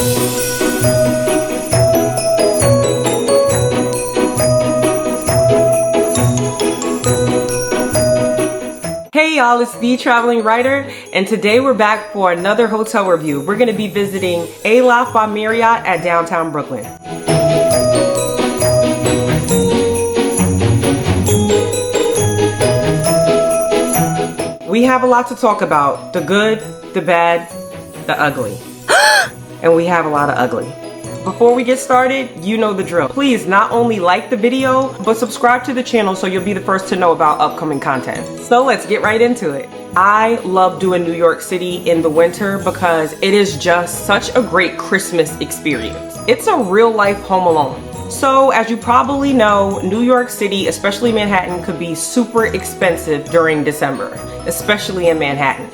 Hey y'all, it's the Traveling Writer, and today we're back for another hotel review. We're going to be visiting Aloft by Marriott at downtown Brooklyn. We have a lot to talk about, the good, the bad, the ugly. And we have a lot of ugly. Before we get started, you know the drill. Please not only like the video, but subscribe to the channel so you'll be the first to know about upcoming content. So let's get right into it. I love doing New York City in the winter because it is just such a great Christmas experience. It's a real life Home Alone. So as you probably know, New York City, especially Manhattan, could be super expensive during December, especially in Manhattan.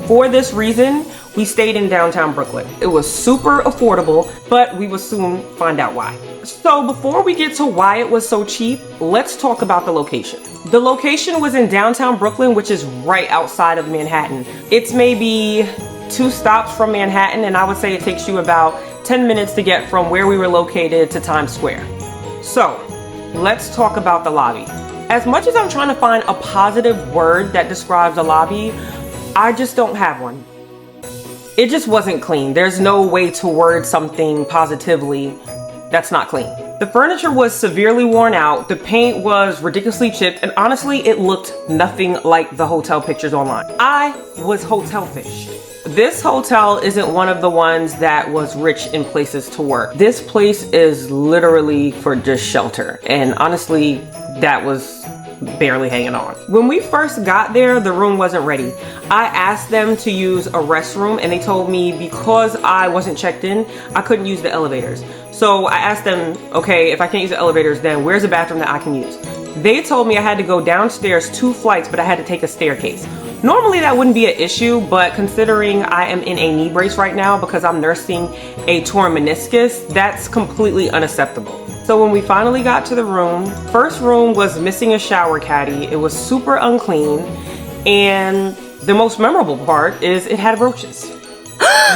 For this reason, we stayed in downtown Brooklyn. It was super affordable, but we will soon find out why. So before we get to why it was so cheap, let's talk about the location. The location was in downtown Brooklyn, which is right outside of Manhattan. It's maybe 2 stops from Manhattan, and I would say it takes you about 10 minutes to get from where we were located to Times Square. So let's talk about the lobby. As much as I'm trying to find a positive word that describes a lobby, I just don't have one. It just wasn't clean. There's no way to word something positively that's not clean. The furniture was severely worn out, the paint was ridiculously chipped, and honestly, it looked nothing like the hotel pictures online. I was hotel fished. This hotel isn't one of the ones that was rich in places to work. This place is literally for just shelter, and honestly, that was barely hanging on. When we first got there, the room wasn't ready. I asked them to use a restroom and they told me because I wasn't checked in, I couldn't use the elevators. So I asked them, okay, if I can't use the elevators, then where's a bathroom that I can use? They told me I had to go downstairs 2 flights, but I had to take a staircase. Normally that wouldn't be an issue, but considering I am in a knee brace right now because I'm nursing a torn meniscus, that's completely unacceptable. So when we finally got to the room, first room was missing a shower caddy. It was super unclean. And the most memorable part is it had roaches.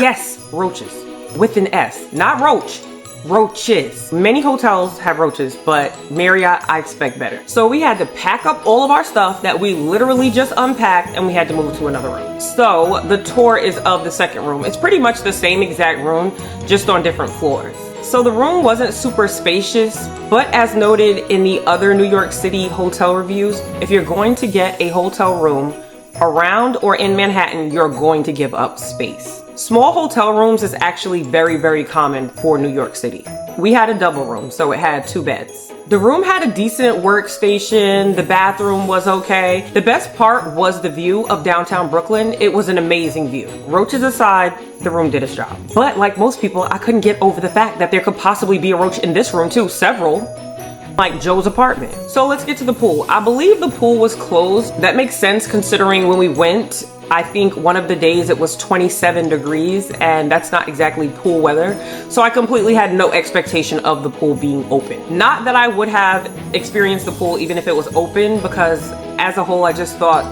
Yes, roaches. With an S, not roach, roaches. Many hotels have roaches, but Marriott, I expect better. So we had to pack up all of our stuff that we literally just unpacked and we had to move to another room. So the tour is of the second room. It's pretty much the same exact room, just on different floors. So the room wasn't super spacious, but as noted in the other New York City hotel reviews, if you're going to get a hotel room around or in Manhattan, you're going to give up space. Small hotel rooms is actually very, very common for New York City. We had a double room, so it had 2 beds. The room had a decent workstation, the bathroom was okay. The best part was the view of downtown Brooklyn. It was an amazing view. Roaches aside, the room did its job. But like most people, I couldn't get over the fact that there could possibly be a roach in this room too, several, like Joe's apartment. So let's get to the pool. I believe the pool was closed. That makes sense considering when we went, I think one of the days it was 27 degrees and that's not exactly pool weather. So I completely had no expectation of the pool being open. Not that I would have experienced the pool even if it was open, because as a whole I just thought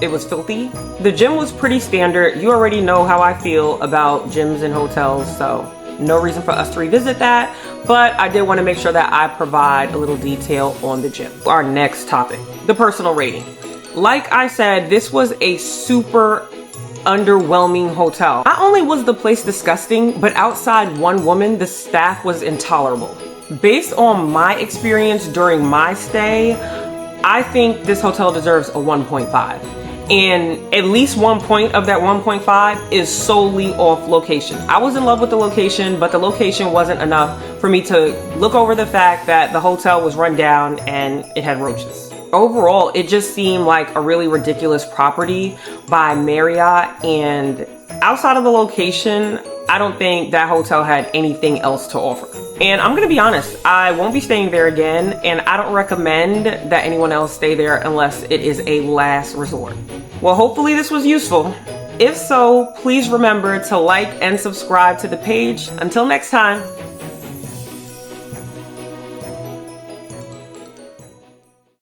it was filthy. The gym was pretty standard. You already know how I feel about gyms and hotels, so no reason for us to revisit that. But I did want to make sure that I provide a little detail on the gym. Our next topic, the personal rating. Like I said, this was a super underwhelming hotel. Not only was the place disgusting, but outside one woman, the staff was intolerable. Based on my experience during my stay, I think this hotel deserves a 1.5. And at least 1 point of that 1.5 is solely off location. I was in love with the location, but the location wasn't enough for me to look over the fact that the hotel was run down and it had roaches. Overall, it just seemed like a really ridiculous property by Marriott, and outside of the location, I don't think that hotel had anything else to offer. And I'm gonna be honest, I won't be staying there again, and I don't recommend that anyone else stay there unless it is a last resort. Well, hopefully this was useful. If so, please remember to like and subscribe to the page. Until next time.